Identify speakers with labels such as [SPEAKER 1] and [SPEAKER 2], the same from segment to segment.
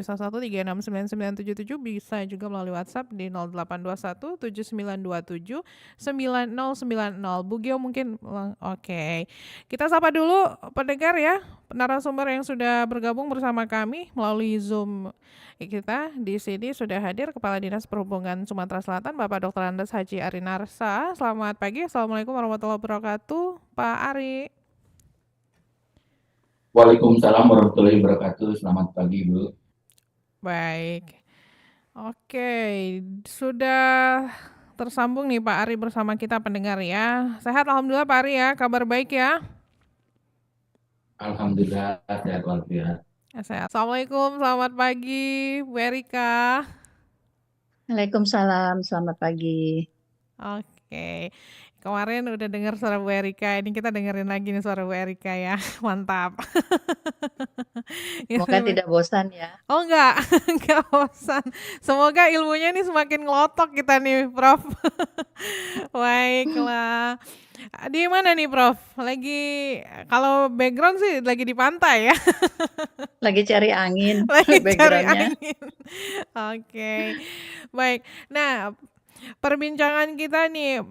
[SPEAKER 1] 0821369977, bisa juga melalui WhatsApp di 082179279090. Bu Gio mungkin oke. Kita sapa dulu pendengar ya, narasumber yang sudah bergabung bersama kami melalui Zoom kita. Di sini sudah hadir Kepala Dinas Perhubungan Sumatera Selatan, Bapak Dr. Andes Haji Arinarsa. Selamat pagi, Assalamualaikum warahmatullahi wabarakatuh, Pak Ari.
[SPEAKER 2] Waalaikumsalam warahmatullahi wabarakatuh. Selamat pagi, Bu.
[SPEAKER 1] Baik. Oke, sudah tersambung nih Pak Ari bersama kita pendengar ya. Sehat alhamdulillah Pak Ari ya, kabar baik ya.
[SPEAKER 2] Alhamdulillah sehat walafiat.
[SPEAKER 1] Sehat. Assalamualaikum, selamat pagi Bu Erika.
[SPEAKER 3] Waalaikumsalam, selamat pagi.
[SPEAKER 1] Oke, kemarin udah dengar suara Bu Erika, ini kita dengerin lagi nih suara Bu Erika ya, mantap.
[SPEAKER 3] Semoga tidak bosan ya.
[SPEAKER 1] Oh enggak, enggak bosan. Semoga ilmunya ini semakin ngelotok kita nih Prof. Baiklah. Di mana nih Prof? Lagi, kalau background sih lagi di pantai ya.
[SPEAKER 3] Lagi cari angin
[SPEAKER 1] Lagi cari
[SPEAKER 3] backgroundnya.
[SPEAKER 1] angin. Oke, baik. Nah, perbincangan kita nih,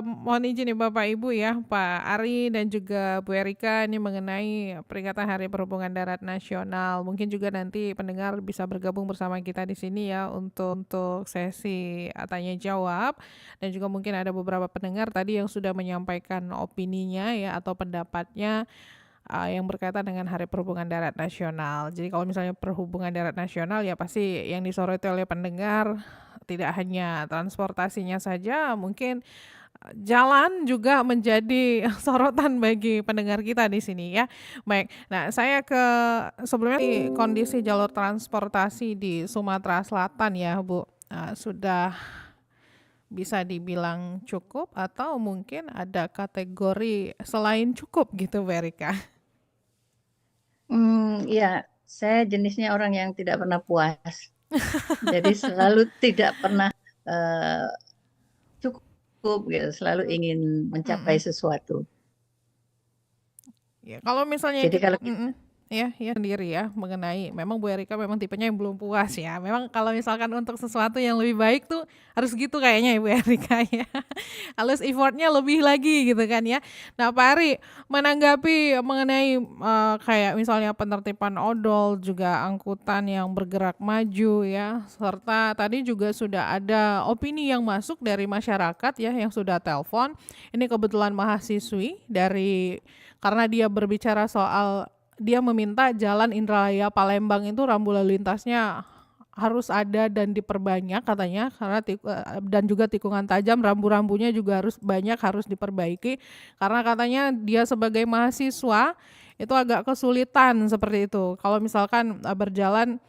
[SPEAKER 1] mohon izin nih Bapak Ibu ya, Pak Ari dan juga Bu Erika, ini mengenai peringatan Hari Perhubungan Darat Nasional. Mungkin juga nanti pendengar bisa bergabung bersama kita di sini ya untuk sesi tanya jawab, dan juga mungkin ada beberapa pendengar tadi yang sudah menyampaikan opininya ya atau pendapatnya yang berkaitan dengan Hari Perhubungan Darat Nasional. Jadi kalau misalnya Perhubungan Darat Nasional ya pasti yang disoroti oleh pendengar tidak hanya transportasinya saja, mungkin jalan juga menjadi sorotan bagi pendengar kita di sini ya. Baik, nah saya sebelumnya di kondisi jalur transportasi di Sumatera Selatan ya Bu, sudah bisa dibilang cukup atau mungkin ada kategori selain cukup gitu Bu Erika?
[SPEAKER 3] Ya, saya jenisnya orang yang tidak pernah puas. Jadi selalu tidak pernah cukup gitu, selalu ingin mencapai sesuatu.
[SPEAKER 1] Ya, kalau misalnya
[SPEAKER 3] Jadi kalau kita
[SPEAKER 1] ya sendiri ya mengenai memang Bu Erika memang tipenya yang belum puas ya. Memang kalau misalkan untuk sesuatu yang lebih baik tuh harus gitu kayaknya ya Bu Erika ya. Harus effortnya lebih lagi gitu kan ya. Nah Pak Ari, menanggapi mengenai kayak misalnya penertiban odol, juga angkutan yang bergerak maju ya, serta tadi juga sudah ada opini yang masuk dari masyarakat ya yang sudah telepon. Ini kebetulan mahasiswi karena dia berbicara soal dia meminta jalan Indralaya Palembang itu rambu lalu lintasnya harus ada dan diperbanyak katanya, karena dan juga tikungan tajam, rambu-rambunya juga harus banyak, harus diperbaiki karena katanya dia sebagai mahasiswa itu agak kesulitan seperti itu kalau misalkan berjalan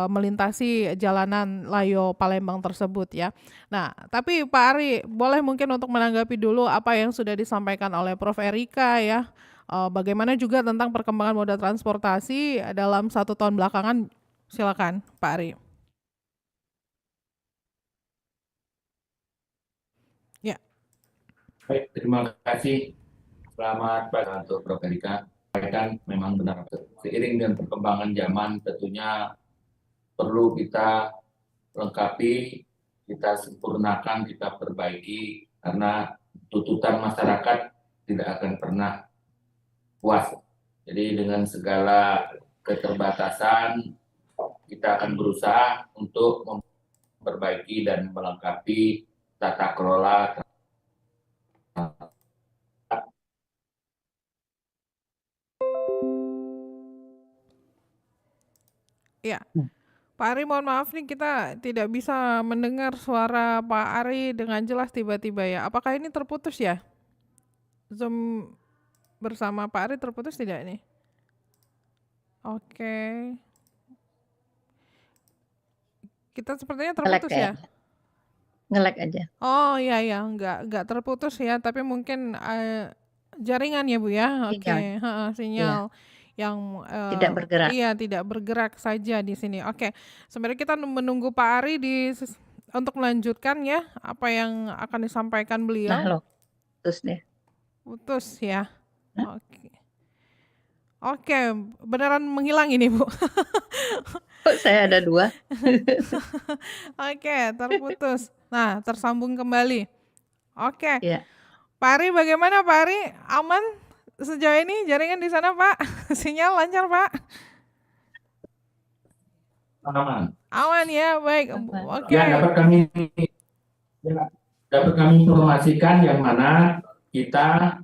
[SPEAKER 1] melintasi jalanan Layo Palembang tersebut ya. Nah, tapi Pak Ari boleh mungkin untuk menanggapi dulu apa yang sudah disampaikan oleh Prof. Erika ya. Bagaimana juga tentang perkembangan moda transportasi dalam 1 tahun belakangan, silakan Pak Ari. Ya.
[SPEAKER 2] Baik, terima kasih. Selamat pagi untuk Prof. Erika. Memang benar, seiring dengan perkembangan zaman tentunya perlu kita lengkapi, kita sempurnakan, kita perbaiki, karena tuntutan masyarakat tidak akan pernah puas. Jadi dengan segala keterbatasan kita akan berusaha untuk memperbaiki dan melengkapi tata kelola.
[SPEAKER 1] Ya, Pak Ari mohon maaf nih kita tidak bisa mendengar suara Pak Ari dengan jelas tiba-tiba ya. Apakah ini terputus ya? Zoom bersama Pak Ari terputus tidak nih? Oke. Kita sepertinya terputus ya?
[SPEAKER 3] Nge-lag aja.
[SPEAKER 1] Oh iya ya, enggak terputus ya, tapi mungkin jaringan ya Bu ya. Oke, sinyal yang
[SPEAKER 3] tidak bergerak.
[SPEAKER 1] Iya, tidak bergerak saja di sini. Oke. Sebenarnya kita menunggu Pak Ari untuk melanjutkan ya apa yang akan disampaikan beliau.
[SPEAKER 3] Nah, putus deh.
[SPEAKER 1] Putus ya. Oke. Oke, beneran menghilang ini, Bu.
[SPEAKER 3] Kok saya ada 2?
[SPEAKER 1] Oke, terputus. Nah, tersambung kembali. Oke,
[SPEAKER 3] Ya.
[SPEAKER 1] Pak Ari bagaimana Pak Ari? Aman sejauh ini jaringan di sana, Pak? Sinyal lancar, Pak?
[SPEAKER 2] Aman.
[SPEAKER 1] Aman ya, baik.
[SPEAKER 3] Aman.
[SPEAKER 1] Oke.
[SPEAKER 2] Ya, dapat kami informasikan yang mana kita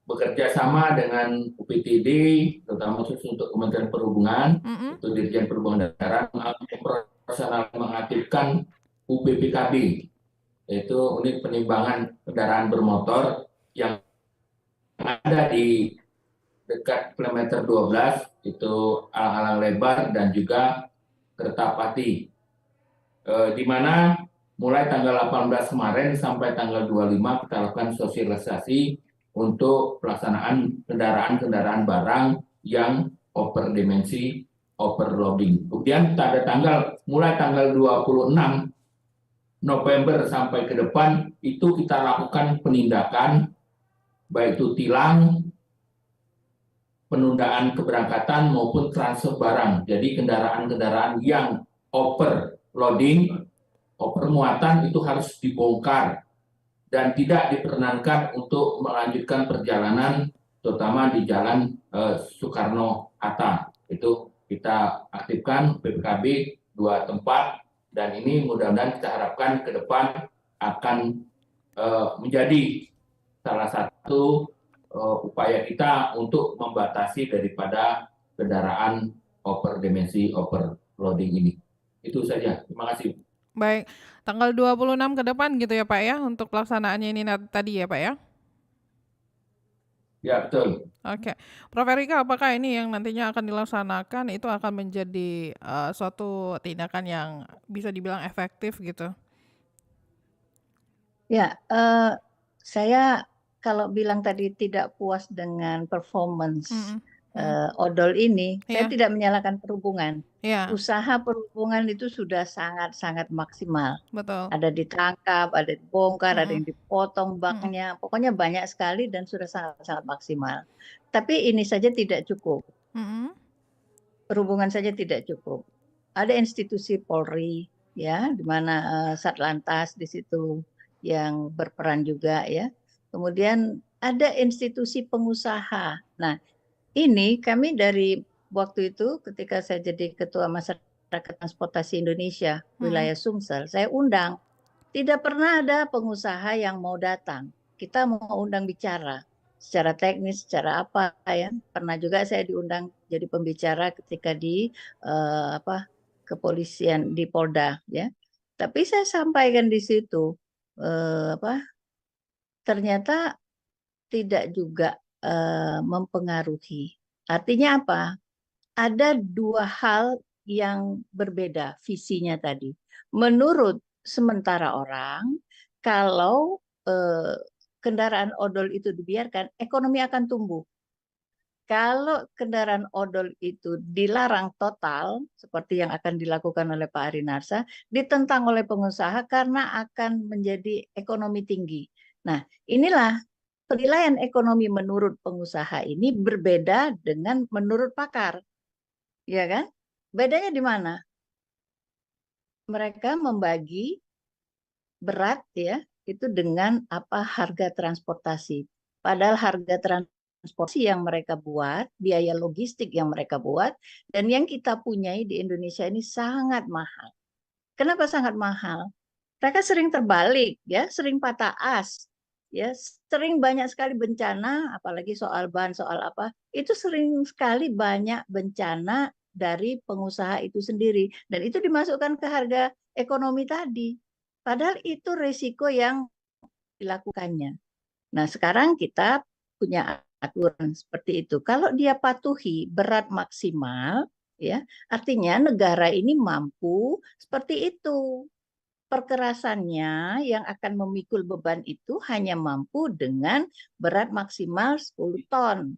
[SPEAKER 2] bekerja sama dengan UPTD, terutama khusus untuk Kementerian Perhubungan,
[SPEAKER 1] Mm-mm.
[SPEAKER 2] itu Dirjen Perhubungan Darat, mengaktifkan UPPKB, yaitu unit penimbangan kendaraan bermotor yang ada di dekat kilometer 12, itu alang-alang lebar dan juga Kertapati, di mana mulai tanggal 18 kemarin sampai tanggal 25 kita lakukan sosialisasi untuk pelaksanaan kendaraan-kendaraan barang yang overdimensi, overloading. Kemudian mulai tanggal 26 November sampai ke depan itu kita lakukan penindakan, baik itu tilang, penundaan keberangkatan maupun transfer barang. Jadi kendaraan-kendaraan yang overloading, overmuatan itu harus dibongkar dan tidak diperkenankan untuk melanjutkan perjalanan, terutama di Jalan Soekarno-Hatta. Itu kita aktifkan PPKB 2 tempat, dan ini mudah-mudahan kita harapkan ke depan akan menjadi salah satu upaya kita untuk membatasi daripada kendaraan overdimensi, overloading ini. Itu saja. Terima kasih.
[SPEAKER 1] Baik, tanggal 26 ke depan gitu ya Pak ya, untuk pelaksanaannya ini tadi ya Pak ya?
[SPEAKER 2] Ya, betul.
[SPEAKER 1] Oke, Prof. Erika, apakah ini yang nantinya akan dilaksanakan itu akan menjadi suatu tindakan yang bisa dibilang efektif gitu?
[SPEAKER 3] Ya, saya kalau bilang tadi tidak puas dengan performance odol ini, saya
[SPEAKER 1] Iya.
[SPEAKER 3] tidak menyalahkan perhubungan.
[SPEAKER 1] Iya,
[SPEAKER 3] Usaha perhubungan itu sudah sangat-sangat maksimal.
[SPEAKER 1] betul.
[SPEAKER 3] Ada ditangkap, ada dibongkar, ada yang dipotong baknya, pokoknya banyak sekali dan sudah sangat-sangat maksimal. Tapi ini saja tidak cukup. Perhubungan saja tidak cukup. Ada institusi Polri, ya, di mana Satlantas di situ yang berperan juga, ya. Kemudian ada institusi pengusaha. Nah, ini kami dari waktu itu ketika saya jadi Ketua Masyarakat Transportasi Indonesia wilayah Sumsel, saya undang. Tidak pernah ada pengusaha yang mau datang. Kita mau undang bicara secara teknis, secara apa ya. Pernah juga saya diundang jadi pembicara ketika di kepolisian di Polda, ya. Tapi saya sampaikan di situ ternyata tidak juga mempengaruhi. Artinya apa? Ada 2 hal yang berbeda visinya tadi. Menurut sementara orang, kalau kendaraan odol itu dibiarkan, ekonomi akan tumbuh. Kalau kendaraan odol itu dilarang total, seperti yang akan dilakukan oleh Pak Ari Narsa, ditentang oleh pengusaha karena akan menjadi ekonomi tinggi. Nah, inilah penilaian ekonomi menurut pengusaha ini berbeda dengan menurut pakar. Ya kan? Bedanya di mana? Mereka membagi berat ya, itu dengan apa harga transportasi. Padahal harga transportasi yang mereka buat, biaya logistik yang mereka buat, dan yang kita punyai di Indonesia ini sangat mahal. Kenapa sangat mahal? Mereka sering terbalik, ya, sering patah as, ya, sering banyak sekali bencana, apalagi soal bahan, soal apa, itu sering sekali banyak bencana dari pengusaha itu sendiri, dan itu dimasukkan ke harga ekonomi tadi. Padahal itu resiko yang dilakukannya. Nah, sekarang kita punya aturan seperti itu. Kalau dia patuhi berat maksimal, ya, artinya negara ini mampu seperti itu. Perkerasannya yang akan memikul beban itu hanya mampu dengan berat maksimal 10 ton.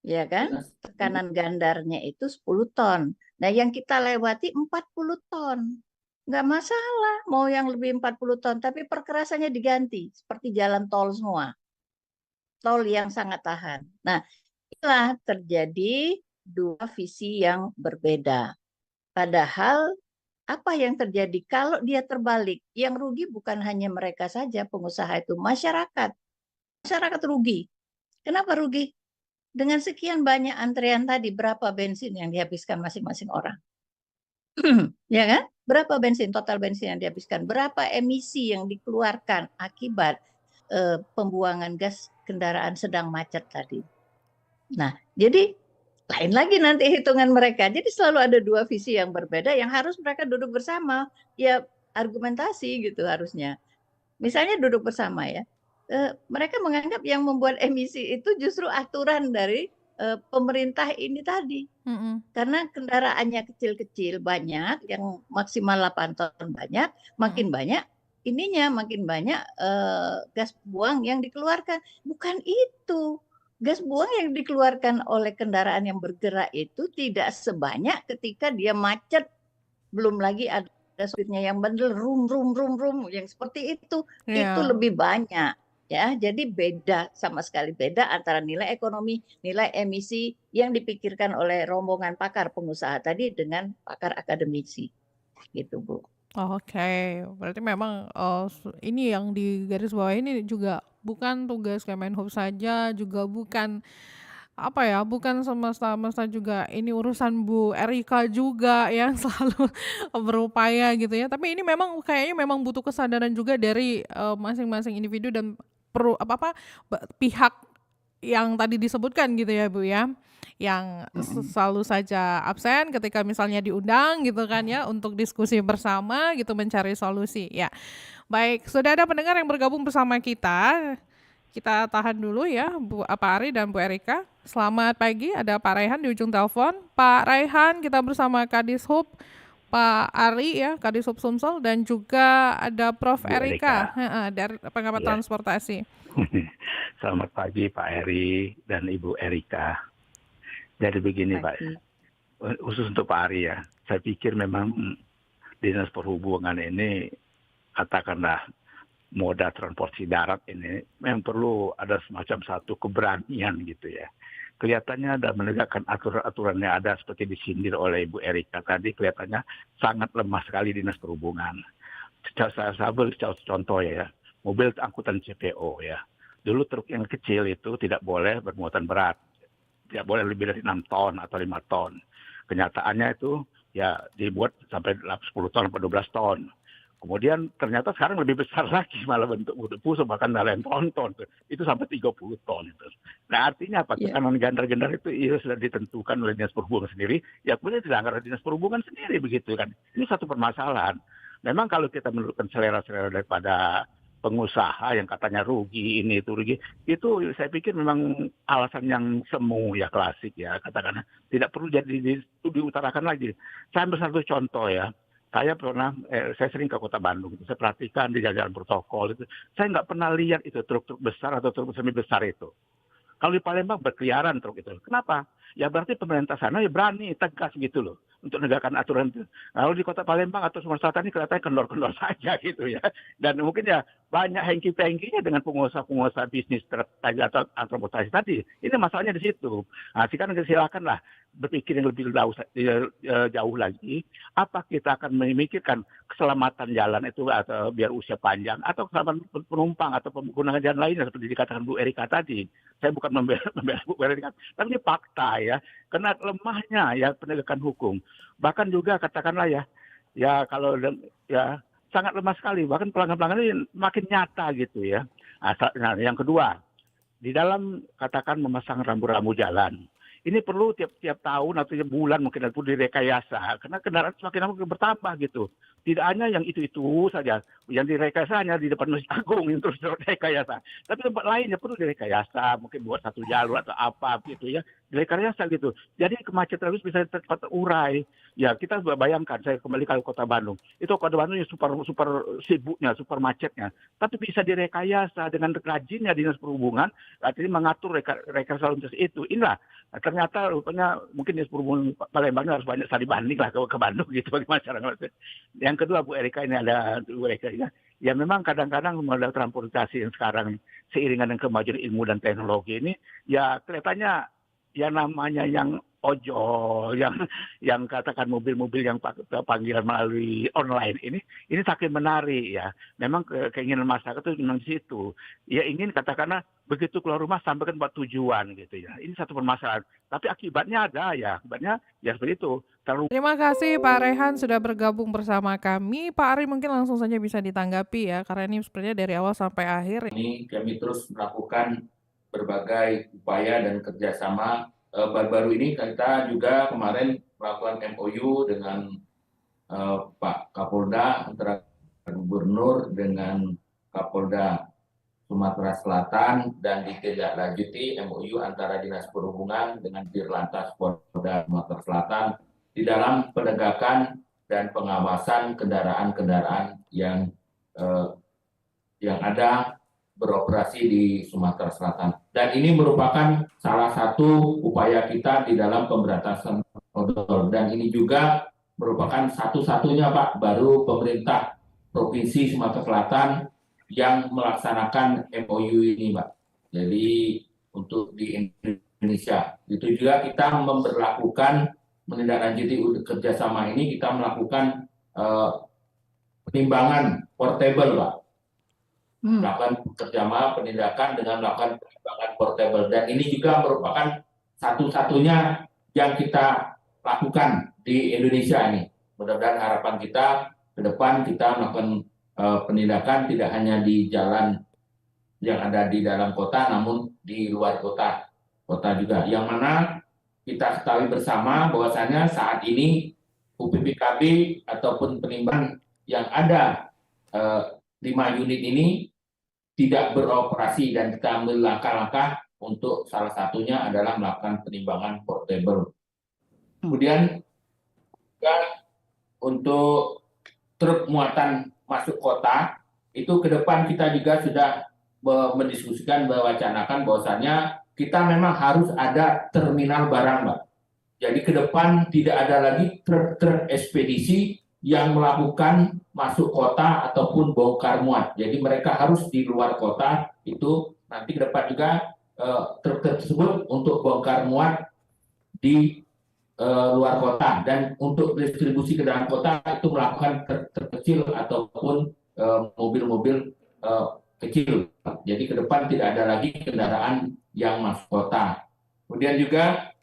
[SPEAKER 3] Ya kan? Tekanan gandarnya itu 10 ton. Nah, yang kita lewati 40 ton. Nggak masalah mau yang lebih 40 ton, tapi perkerasannya diganti seperti jalan tol semua. Tol yang sangat tahan. Nah, Inilah terjadi dua visi yang berbeda. Padahal apa yang terjadi kalau dia terbalik? Yang rugi bukan hanya mereka saja, pengusaha itu, masyarakat. Masyarakat rugi. Kenapa rugi? Dengan sekian banyak antrean tadi, berapa bensin yang dihabiskan masing-masing orang? Ya kan? Berapa total bensin yang dihabiskan? Berapa emisi yang dikeluarkan akibat pembuangan gas kendaraan sedang macet tadi? Nah, jadi lain lagi nanti hitungan mereka. Jadi selalu ada dua visi yang berbeda yang harus mereka duduk bersama. Ya argumentasi gitu harusnya. Misalnya duduk bersama ya. Mereka menganggap yang membuat emisi itu justru aturan dari pemerintah ini tadi. Karena kendaraannya kecil-kecil banyak, yang maksimal 8 ton banyak, makin banyak makin banyak gas buang yang dikeluarkan. Bukan itu. Gas buang yang dikeluarkan oleh kendaraan yang bergerak itu tidak sebanyak ketika dia macet, belum lagi ada supirnya yang bandel, rum yang seperti itu
[SPEAKER 1] Iya.
[SPEAKER 3] lebih banyak. Ya, jadi beda, sama sekali beda antara nilai ekonomi, nilai emisi yang dipikirkan oleh rombongan pakar pengusaha tadi dengan pakar akademisi. Gitu, Bu.
[SPEAKER 1] Oke, berarti memang, ini yang digarisbawahi ini juga bukan tugas Kemenhub saja, juga bukan, apa ya, bukan semesta-mesta juga ini urusan Bu Erika juga yang selalu berupaya gitu ya. Tapi ini memang kayaknya memang butuh kesadaran juga dari, masing-masing individu dan perlu pihak yang tadi disebutkan gitu ya, Bu, ya, yang selalu saja absen ketika misalnya diundang gitu kan ya, untuk diskusi bersama gitu mencari solusi, ya. Baik, sudah ada pendengar yang bergabung bersama kita tahan dulu ya, Pak Ari dan Bu Erika. Selamat pagi, ada Pak Raihan di ujung telepon. Pak Raihan, kita bersama Kadishub, Pak Ari ya, Kadishub Sumsel, dan juga ada Prof.
[SPEAKER 4] Bu
[SPEAKER 1] Erika,
[SPEAKER 4] Erika.
[SPEAKER 1] dari pengamat
[SPEAKER 4] Ya.
[SPEAKER 1] transportasi.
[SPEAKER 4] Selamat pagi Pak Eri dan Ibu Erika. Jadi begini Pak, khusus untuk Pak Ari ya, saya pikir memang Dinas Perhubungan ini, katakanlah moda transportasi darat ini, memang perlu ada semacam satu keberanian gitu ya. Kelihatannya ada menegakkan aturan-aturan yang ada seperti disindir oleh Ibu Erika tadi, kelihatannya sangat lemah sekali Dinas Perhubungan. Saya beri contoh ya, mobil angkutan CPO ya. Dulu truk yang kecil itu tidak boleh bermuatan berat. Tidak boleh lebih dari 6 ton atau 5 ton. Kenyataannya itu ya dibuat sampai 10 ton atau 12 ton. Kemudian ternyata sekarang lebih besar lagi malah bentuk pusat bahkan lain ton. Itu sampai 30 ton itu. Nah artinya apa? Tekanan ganda-ganda itu sudah ditentukan oleh Dinas Perhubungan sendiri. Ya kemudian dilanggar oleh Dinas Perhubungan sendiri begitu kan. Ini satu permasalahan. Memang kalau kita menurunkan selera-selera daripada pengusaha yang katanya rugi, ini itu rugi, itu saya pikir memang alasan yang semu ya, klasik ya, katakanlah. Tidak perlu diutarakan lagi. Saya ambil satu contoh ya. Saya sering ke Kota Bandung, saya perhatikan di jalan protokol itu, saya nggak pernah lihat itu truk-truk besar atau truk semi besar itu. Kalau di Palembang berkeliaran truk itu. Kenapa? Ya berarti pemerintah sana ya berani, tegas gitu loh, untuk menegakkan aturan itu. Kalau di Kota Palembang atau Sumatera Selatan ini kelihatannya kendor-kendor saja gitu ya. Dan mungkin ya banyak hengki-pengkinya dengan pengusaha-pengusaha bisnis atau transportasi tadi. Ini masalahnya di situ. Nah, sekarang silakanlah berpikir yang lebih jauh lagi. Apa kita akan memikirkan keselamatan jalan itu atau biar usia panjang, atau keselamatan penumpang atau pengguna jalan lainnya seperti dikatakan Bu Erika tadi. Saya bukan membela Bu Erika, tapi ini fakta ya. Karena lemahnya ya penegakan hukum. Bahkan juga katakanlah ya kalau ya sangat lemah sekali. Bahkan pelanggan-pelanggan ini makin nyata gitu ya. Nah, yang kedua, di dalam katakan memasang rambu-rambu jalan. Ini perlu tiap tahun atau tiap bulan mungkin perlu direkayasa. Karena kendaraan semakin lama bertambah gitu. Tidak hanya yang itu saja. Yang direkayasa hanya di depan Masjid Agung yang terus direkayasa. Tapi tempat lainnya perlu direkayasa. Mungkin buat satu jalur atau apa gitu ya. Direkayasa gitu. Jadi kemacetan terus bisa cepat terurai. Ya kita bayangkan, saya kembali ke Kota Bandung. Itu Kota Bandung yang super sibuknya, super macetnya. Tapi bisa direkayasa dengan rajinnya Dinas Perhubungan. Artinya mengatur rekayasa lalu lintas itu. Inilah. Ternyata rupanya mungkin Dinas Perhubungan Palembang harus banyak studi banding lah ke Bandung gitu bagi masyarakat. Yang kedua Bu Erika, ini ada Bu Erika ya memang kadang-kadang moda transportasi yang sekarang seiringan dengan kemajuan ilmu dan teknologi ini ya kelihatannya yang namanya yang ojol, yang katakan mobil-mobil yang panggilan melalui online ini saking menarik ya. Memang keinginan masyarakat itu memang di situ. Ya ingin katakanlah begitu keluar rumah sampai ke tempat tujuan gitu ya. Ini satu permasalahan. Tapi akibatnya ada ya. Akibatnya ya seperti itu. Terlalu
[SPEAKER 1] Terima kasih Pak Rehan sudah bergabung bersama kami. Pak Ari mungkin langsung saja bisa ditanggapi ya, karena ini sepertinya dari awal sampai akhir.
[SPEAKER 2] Ini kami terus melakukan berbagai upaya dan kerjasama. Baru-baru ini kita juga kemarin melakukan MOU dengan Pak Kapolda, antara Gubernur dengan Kapolda Sumatera Selatan, dan ditindaklanjuti MOU antara Dinas Perhubungan dengan Dirlantas Polda Sumatera Selatan di dalam penegakan dan pengawasan kendaraan-kendaraan yang ada beroperasi di Sumatera Selatan. Dan ini merupakan salah satu upaya kita di dalam pemberantasan odol. Dan ini juga merupakan satu-satunya Pak, baru pemerintah Provinsi Sumatera Selatan yang melaksanakan MOU ini Pak. Jadi untuk di Indonesia. Itu juga kita memperlakukan, menindaklanjuti kerjasama ini, kita melakukan penimbangan portable Pak. Melakukan kerjasama penindakan dengan melakukan penerbangan portable, dan ini juga merupakan satu-satunya yang kita lakukan di Indonesia ini. Mudah-mudahan harapan kita ke depan kita melakukan penindakan tidak hanya di jalan yang ada di dalam kota, namun di luar kota juga. Yang mana kita ketahui bersama bahwasannya saat ini UPPKB ataupun penimbangan yang ada 5 unit ini tidak beroperasi, dan kita ambil langkah-langkah untuk salah satunya adalah melakukan penimbangan portable. Kemudian juga untuk truk muatan masuk kota, itu ke depan kita juga sudah mendiskusikan, mewacanakan bahwasannya kita memang harus ada terminal barang Mbak. Jadi ke depan tidak ada lagi truk-truk ekspedisi yang melakukan masuk kota ataupun bongkar muat. Jadi mereka harus di luar kota, itu nanti ke depan juga truk tersebut untuk bongkar muat di luar kota, dan untuk distribusi ke dalam kota itu melakukan terkecil ataupun mobil-mobil kecil. Jadi ke depan tidak ada lagi kendaraan yang masuk kota. Kemudian juga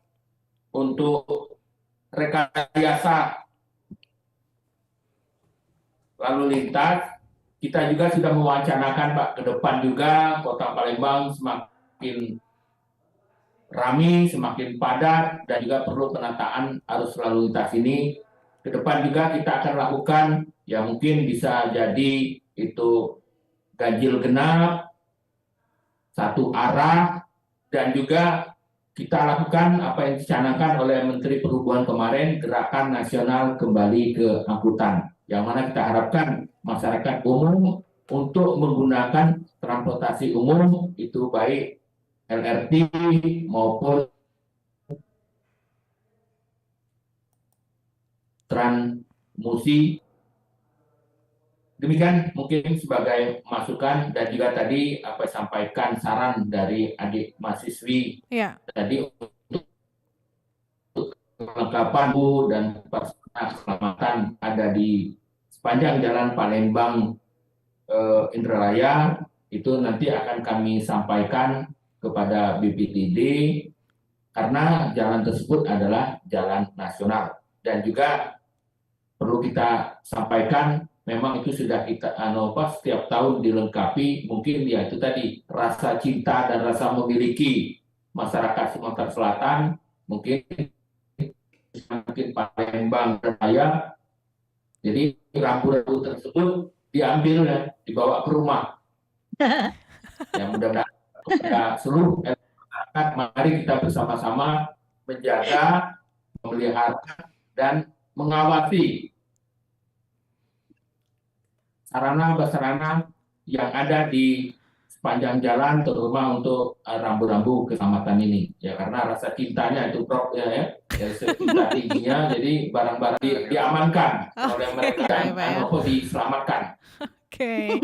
[SPEAKER 2] untuk rekayasa lalu lintas, kita juga sudah mewacanakan Pak, ke depan juga Kota Palembang semakin ramai, semakin padat, dan juga perlu penataan arus lalu lintas ini. Ke depan juga kita akan lakukan, ya mungkin bisa jadi itu ganjil genap, satu arah, dan juga kita lakukan apa yang dicanangkan oleh Menteri Perhubungan kemarin, Gerakan Nasional Kembali ke Angkutan, yang mana kita harapkan masyarakat umum untuk menggunakan transportasi umum, itu baik LRT maupun Transmusi. Demikian mungkin sebagai masukan, dan juga tadi apa sampaikan saran dari adik mahasiswi tadi untuk kelengkapan dan keselamatan ada di sepanjang jalan Palembang Indralaya, itu nanti akan kami sampaikan kepada BPTD, karena jalan tersebut adalah jalan nasional. Dan juga perlu kita sampaikan, memang itu sudah kita setiap tahun dilengkapi, mungkin ya itu tadi rasa cinta dan rasa memiliki masyarakat Sumatera Selatan, mungkin Palembang Raya. Jadi rambu-rambu tersebut diambil ya, dibawa ke rumah. Ya mudah-mudahan kepada seluruh masyarakat, mari kita bersama-sama menjaga, memelihara, dan mengawasi sarana-prasarana yang ada di sepanjang jalan, terutama untuk rambu-rambu keselamatan ini. Ya karena rasa cintanya itu Prof ya cinta tingginya, jadi barang-barang diamankan oleh mereka, diselamatkan.
[SPEAKER 1] Oke.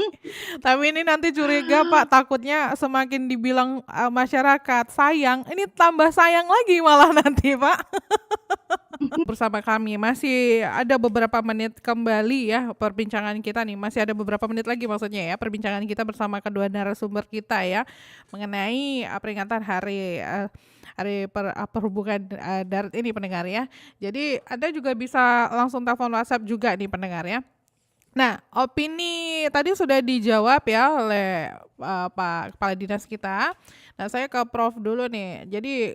[SPEAKER 1] Tapi ini nanti curiga Pak, takutnya semakin dibilang masyarakat sayang, ini tambah sayang lagi malah nanti Pak. Bersama kami masih ada beberapa menit kembali ya perbincangan kita nih, masih ada beberapa menit lagi maksudnya ya perbincangan kita bersama kedua narasumber kita ya mengenai peringatan hari perhubungan darat ini pendengar ya. Jadi Anda juga bisa langsung telepon WhatsApp juga nih pendengar ya. Nah, opini tadi sudah dijawab ya oleh Pak Kepala Dinas kita. Nah, saya ke Prof dulu nih. Jadi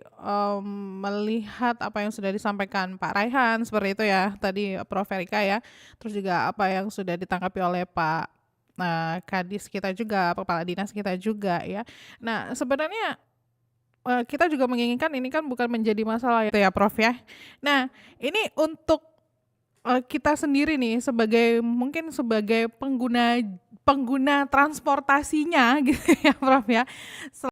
[SPEAKER 1] melihat apa yang sudah disampaikan Pak Raihan seperti itu ya tadi Prof Erika ya. Terus juga apa yang sudah ditanggapi oleh Pak Kadis kita juga, Kepala Dinas kita juga ya. Nah, sebenarnya kita juga menginginkan ini kan bukan menjadi masalah itu ya Prof ya. Nah, ini untuk kita sendiri nih mungkin sebagai pengguna transportasinya gitu ya Prof ya.